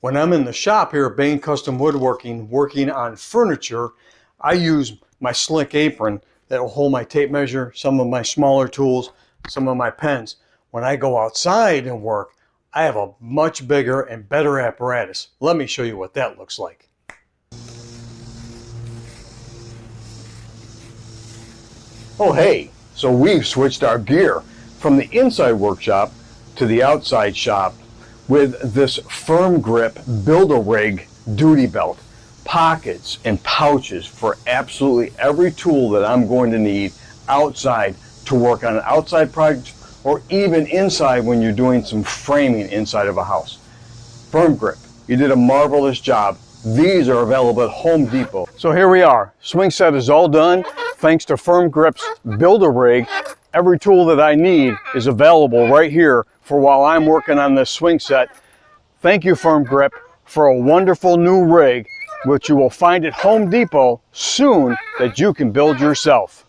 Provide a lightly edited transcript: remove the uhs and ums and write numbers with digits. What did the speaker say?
When I'm in the shop here at Bain Custom Woodworking working on furniture, I use my slick apron that will hold my tape measure, some of my smaller tools, some of my pens. When I go outside and work, I have a much bigger and better apparatus. Let me show you what that looks like. Oh hey, so we've switched our gear from the inside workshop to the outside shop with this Firm Grip Build-A-Rig duty belt. Pockets and pouches for absolutely every tool that I'm going to need outside to work on an outside project or even inside when you're doing some framing inside of a house. Firm Grip, you did a marvelous job. These are available at Home Depot. So here we are. Swing set is all done thanks to Firm Grip's Build-A-Rig. Every tool that I need is available right here for while I'm working on this swing set. Thank you, Firm Grip, for a wonderful new rig, which you will find at Home Depot soon that you can build yourself.